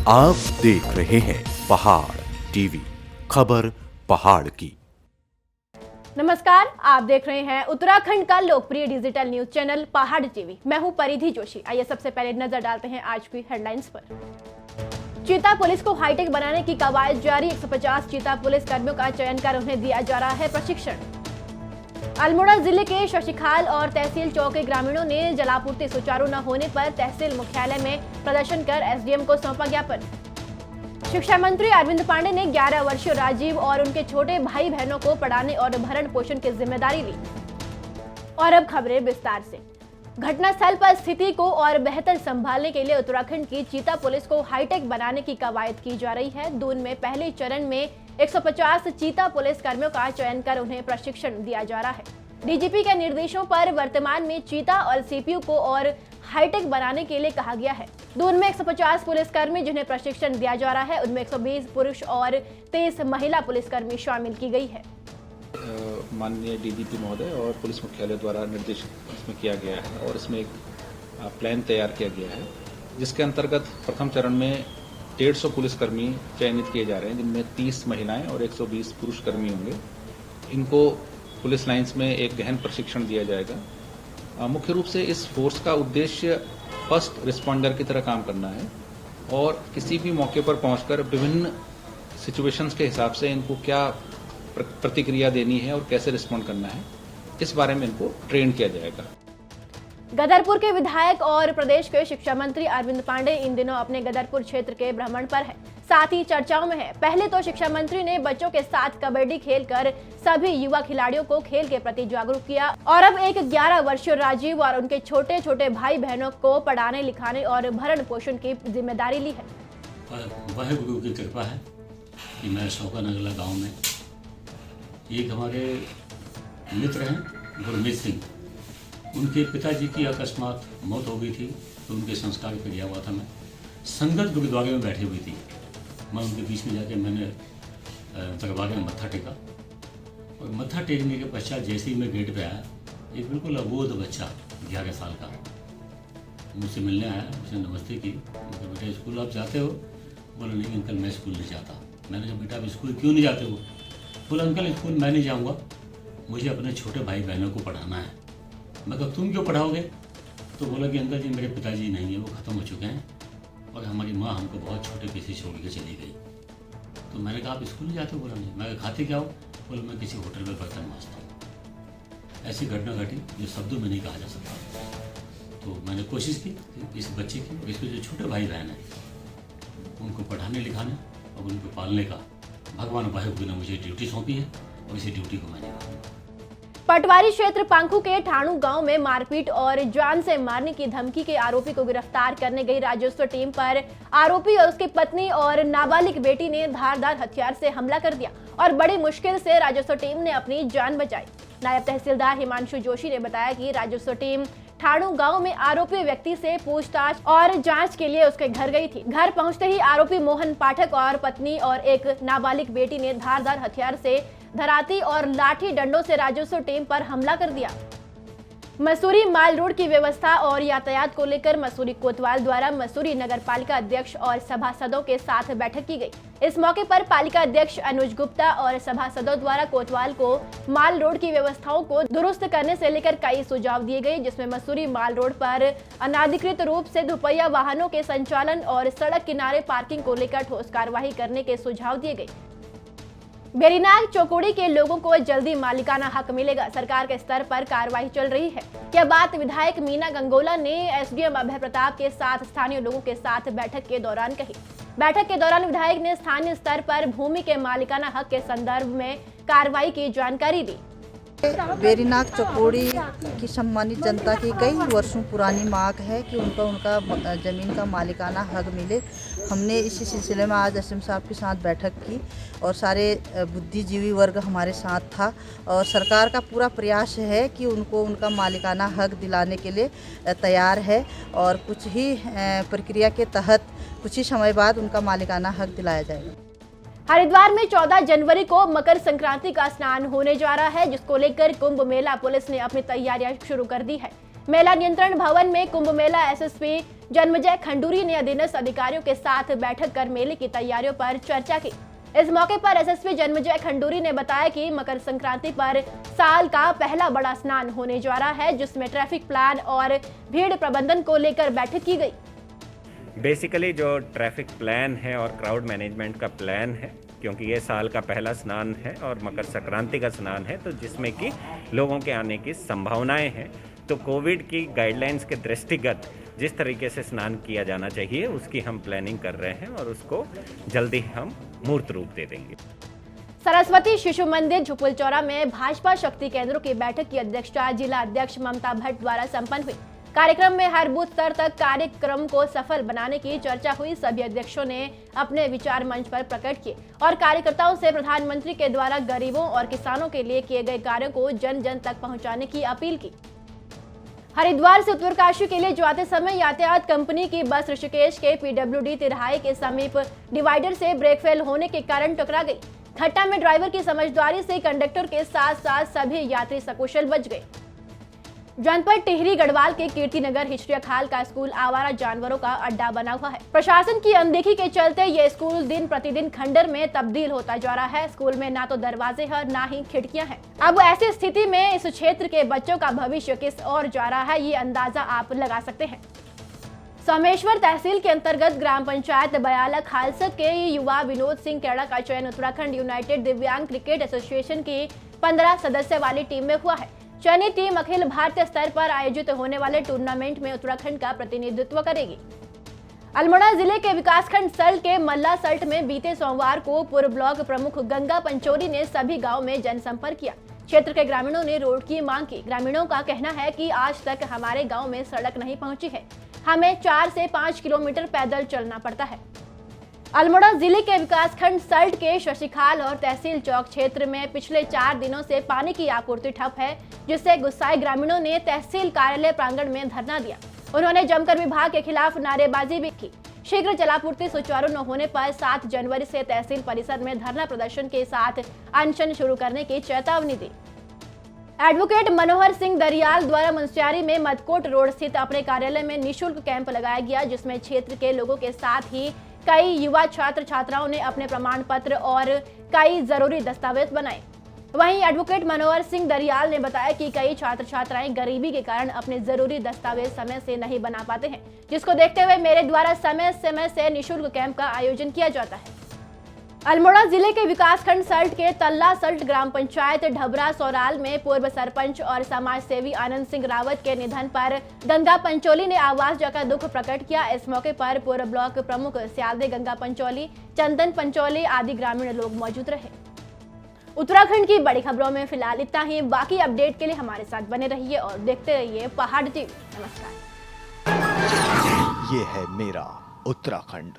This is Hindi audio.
आप देख रहे हैं पहाड़ टीवी, खबर पहाड़ की। नमस्कार, आप देख रहे हैं उत्तराखंड का लोकप्रिय डिजिटल न्यूज चैनल पहाड़ टीवी। मैं हूं परिधि जोशी। आइए सबसे पहले नजर डालते हैं आज की हेडलाइंस पर। चीता पुलिस को हाईटेक बनाने की कवायद जारी। 150 चीता पुलिस कर्मियों का चयन कर उन्हें दिया जा रहा है प्रशिक्षण। अल्मोड़ा जिले के शशिखाल और तहसील चौक के ग्रामीणों ने जलापूर्ति सुचारू न होने पर तहसील मुख्यालय में प्रदर्शन कर एसडीएम को सौंपा ज्ञापन। शिक्षा मंत्री अरविंद पांडे ने 11 वर्षीय राजीव और उनके छोटे भाई बहनों को पढ़ाने और भरण पोषण की जिम्मेदारी ली। और अब खबरें विस्तार से। घटनास्थल पर स्थिति को और बेहतर संभालने के लिए उत्तराखंड की चीता पुलिस को हाईटेक बनाने की कवायद की जा रही है। दून में पहले चरण में 150 चीता पुलिस कर्मियों का चयन कर उन्हें प्रशिक्षण दिया जा रहा है। डीजीपी के निर्देशों पर वर्तमान में चीता और सीपीयू को और हाईटेक बनाने के लिए कहा गया है। दून में 150 पुलिसकर्मी जिन्हें प्रशिक्षण दिया जा रहा है, उनमें 120 पुरुष और 23 महिला पुलिसकर्मी शामिल की गई है। माननीय डीजीपी महोदय और पुलिस मुख्यालय द्वारा निर्देशित इसमें किया गया है और इसमें एक प्लान तैयार किया गया है, जिसके अंतर्गत प्रथम चरण में 150 पुलिसकर्मी चयनित किए जा रहे हैं, जिनमें 30 महिलाएं और 120 पुरुष कर्मी होंगे। इनको पुलिस लाइंस में एक गहन प्रशिक्षण दिया जाएगा। मुख्य रूप से इस फोर्स का उद्देश्य फर्स्ट रिस्पॉन्डर की तरह काम करना है और किसी भी मौके पर पहुंचकर विभिन्न सिचुएशंस के हिसाब से इनको क्या प्रतिक्रिया देनी है और कैसे रिस्पॉन्ड करना है, इस बारे में इनको ट्रेन किया जाएगा। गदरपुर के विधायक और प्रदेश के शिक्षा मंत्री अरविंद पांडे इन दिनों अपने गदरपुर क्षेत्र के भ्रमण पर है, साथ ही चर्चाओं में है। पहले तो शिक्षा मंत्री ने बच्चों के साथ कबड्डी खेलकर सभी युवा खिलाड़ियों को खेल के प्रति जागरूक किया और अब एक 11 वर्षीय राजीव और उनके छोटे छोटे भाई बहनों को पढ़ाने लिखाने और भरण पोषण की जिम्मेदारी ली है। वाहेगुरु की कृपा है कि मैं शौकानगला गांव में एक हमारे मित्र हैं गुरमीत सिंह, उनके पिताजी की अकस्मात मौत हो गई थी, तो उनके संस्कार पे गया हुआ था। मैं संगत गुरुद्वारे में बैठी हुई थी, मैं उनके बीच में जाके मैंने दरबार में मत्था टेका और मत्था टेकने के पश्चात जैसे ही मैं गेट पे आया, एक बिल्कुल अबोध बच्चा 11 साल का मुझसे मिलने आया। उसने नमस्ते की। मैंने बेटा स्कूल आप जाते हो? बोला नहीं अंकल मैं स्कूल नहीं जाता। मैंने कहा बेटा आप स्कूल क्यों नहीं जाते हो? बोला अंकल स्कूल मैं नहीं जाऊँगा, मुझे अपने छोटे भाई बहनों को पढ़ाना है। मैं कहा तुम क्यों पढ़ाओगे? तो बोला कि अंकल जी मेरे पिताजी नहीं है, वो ख़त्म हो चुके हैं और हमारी माँ हमको बहुत छोटे पैसे छोड़ के चली गई। तो मैंने कहा आप स्कूल नहीं जाते? बोला नहीं। मैं कहा खाते क्या हो? बोला मैं किसी होटल में बर्तन मांजता हूँ। ऐसी घटना घटी जो शब्दों में नहीं कहा जा सकता। तो मैंने कोशिश की इस बच्चे की और इसके जो छोटे भाई बहन हैं उनको पढ़ाने लिखाने और उनको पालने का भगवान वाहेगुरु ने मुझे ड्यूटी सौंपी है और इसी ड्यूटी को मैंने निभाया। पटवारी क्षेत्र पांखू के ठाणु गांव में मारपीट और जान से मारने की धमकी के आरोपी को गिरफ्तार करने गई राजस्व टीम पर आरोपी और उसकी पत्नी और नाबालिग बेटी ने धारदार हथियार से हमला कर दिया और बड़ी मुश्किल से राजस्व टीम ने अपनी जान बचाई। नायब तहसीलदार हिमांशु जोशी ने बताया कि राजस्व टीम ठाणु गांव में आरोपी व्यक्ति से पूछताछ और जांच के लिए उसके घर गई थी। घर पहुंचते ही आरोपी मोहन पाठक और पत्नी और एक नाबालिग बेटी ने धारदार हथियार से धराती और लाठी डंडों से राजस्व टीम पर हमला कर दिया। मसूरी माल रोड की व्यवस्था और यातायात को लेकर मसूरी कोतवाल द्वारा मसूरी नगर पालिका अध्यक्ष और सभासदों के साथ बैठक की गई। इस मौके पर पालिका अध्यक्ष अनुज गुप्ता और सभासदों द्वारा कोतवाल को माल रोड की व्यवस्थाओं को दुरुस्त करने से लेकर कई सुझाव दिए गए, जिसमें मसूरी माल रोड पर अनाधिकृत रूप से दुपहिया वाहनों के संचालन और सड़क किनारे पार्किंग को लेकर ठोस कार्रवाई करने के सुझाव दिए गए। बेरीनाग चौकोड़ी के लोगों को जल्दी मालिकाना हक मिलेगा, सरकार के स्तर पर कार्रवाई चल रही है। यह बात विधायक मीना गंगोला ने एसडीएम अभय प्रताप के साथ स्थानीय लोगों के साथ बैठक के दौरान कही। बैठक के दौरान विधायक ने स्थानीय स्तर पर भूमि के मालिकाना हक के संदर्भ में कार्रवाई की जानकारी दी। बेरीनाग चौकोड़ी की सम्मानित जनता की कई वर्षों पुरानी मांग है कि उनका ज़मीन का मालिकाना हक मिले। हमने इसी सिलसिले में आज एसएम साहब के साथ बैठक की और सारे बुद्धिजीवी वर्ग हमारे साथ था और सरकार का पूरा प्रयास है कि उनको उनका मालिकाना हक दिलाने के लिए तैयार है और कुछ ही प्रक्रिया के तहत कुछ ही समय बाद उनका मालिकाना हक दिलाया जाएगा। हरिद्वार में 14 जनवरी को मकर संक्रांति का स्नान होने जा रहा है, जिसको लेकर कुंभ मेला पुलिस ने अपनी तैयारियां शुरू कर दी है। मेला नियंत्रण भवन में कुंभ मेला एसएसपी जन्मजय खंडूरी ने अधीनस्थ अधिकारियों के साथ बैठक कर मेले की तैयारियों पर चर्चा की। इस मौके पर एसएसपी जन्मजय खंडूरी ने बताया कि मकर संक्रांति पर साल का पहला बड़ा स्नान होने जा रहा है, जिसमें ट्रैफिक प्लान और भीड़ प्रबंधन को लेकर बैठक की गई। बेसिकली जो ट्रैफिक प्लान है और क्राउड मैनेजमेंट का प्लान है, क्योंकि ये साल का पहला स्नान है और मकर संक्रांति का स्नान है, तो जिसमें कि लोगों के आने की संभावनाएं हैं, तो कोविड की गाइडलाइंस के दृष्टिगत जिस तरीके से स्नान किया जाना चाहिए उसकी हम प्लानिंग कर रहे हैं और उसको जल्दी हम मूर्त रूप दे देंगे। सरस्वती शिशु मंदिर झुपुलचौरा में भाजपा शक्ति केंद्रों की बैठक की अध्यक्षता जिला अध्यक्ष ममता भट्ट द्वारा संपन्न हुई। कार्यक्रम में हर बूथ स्तर तक कार्यक्रम को सफल बनाने की चर्चा हुई। सभी अध्यक्षों ने अपने विचार मंच पर प्रकट किए और कार्यकर्ताओं से प्रधानमंत्री के द्वारा गरीबों और किसानों के लिए किए गए कार्यों को जन जन तक पहुंचाने की अपील की। हरिद्वार से उत्तरकाशी के लिए जाते समय यातायात कंपनी की बस ऋषिकेश के पीडब्ल्यूडी तिराहे के समीप डिवाइडर से ब्रेक फेल होने के कारण टकरा गई। घटना में ड्राइवर की समझदारी से कंडक्टर के साथ साथ सभी यात्री सकुशल बच गए। जनपद टिहरी गढ़वाल के कीर्तिनगर हिचरिया खाल का स्कूल आवारा जानवरों का अड्डा बना हुआ है। प्रशासन की अनदेखी के चलते ये स्कूल दिन प्रतिदिन खंडर में तब्दील होता जा रहा है। स्कूल में ना तो दरवाजे हैं ना ही खिड़कियां हैं। अब ऐसी स्थिति में इस क्षेत्र के बच्चों का भविष्य किस ओर जा रहा है, ये अंदाजा आप लगा सकते हैं। सोमेश्वर तहसील के अंतर्गत ग्राम पंचायत बयाला खालसत के युवा विनोद सिंह केड़ा का चयन उत्तराखंड यूनाइटेड दिव्यांग क्रिकेट एसोसिएशन की 15 सदस्य वाली टीम में हुआ है। चयनित टीम अखिल भारतीय स्तर पर आयोजित होने वाले टूर्नामेंट में उत्तराखंड का प्रतिनिधित्व करेगी। अल्मोड़ा जिले के विकासखंड सल्ट के मल्ला सल्ट में बीते सोमवार को पूर्व ब्लॉक प्रमुख गंगा पंचोली ने सभी गांव में जनसंपर्क किया। क्षेत्र के ग्रामीणों ने रोड की मांग की। ग्रामीणों का कहना है कि आज तक हमारे गांव में सड़क नहीं पहुंची है, हमें 4 से 5 किलोमीटर पैदल चलना पड़ता है। अल्मोड़ा जिले के विकासखंड सल्ट के शशिखाल और तहसील चौक क्षेत्र में पिछले 4 दिनों से पानी की आपूर्ति ठप है, जिससे गुस्साए ग्रामीणों ने तहसील कार्यालय प्रांगण में धरना दिया। उन्होंने जमकर विभाग के खिलाफ नारेबाजी भी की। शीघ्र जलापूर्ति सुचारू न होने पर 7 जनवरी से तहसील परिसर में धरना प्रदर्शन के साथ अनशन शुरू करने की चेतावनी दी। एडवोकेट मनोहर सिंह दरियाल द्वारा मुंशियारी में मदकोट रोड स्थित अपने कार्यालय में निःशुल्क कैंप लगाया गया, जिसमें क्षेत्र के लोगों के साथ ही कई युवा छात्र छात्राओं ने अपने प्रमाण पत्र और कई जरूरी दस्तावेज बनाए। वहीं एडवोकेट मनोहर सिंह दरियाल ने बताया कि कई छात्र छात्राएं गरीबी के कारण अपने जरूरी दस्तावेज समय से नहीं बना पाते हैं, जिसको देखते हुए मेरे द्वारा समय समय से निःशुल्क कैंप का आयोजन किया जाता है। अल्मोड़ा जिले के विकासखंड सल्ट के तल्ला सल्ट ग्राम पंचायत ढबरा सौराल में पूर्व सरपंच और समाज सेवी आनंद सिंह रावत के निधन पर गंगा पंचोली ने आवाज जगा दुख प्रकट किया। इस मौके पर पूर्व ब्लॉक प्रमुख स्यालदे गंगा पंचोली, चंदन पंचोली आदि ग्रामीण लोग मौजूद रहे। उत्तराखंड की बड़ी खबरों में फिलहाल इतना ही। बाकी अपडेट के लिए हमारे साथ बने रहिए और देखते रहिए पहाड़ टीवी। नमस्कार। ये है मेरा उत्तराखंड।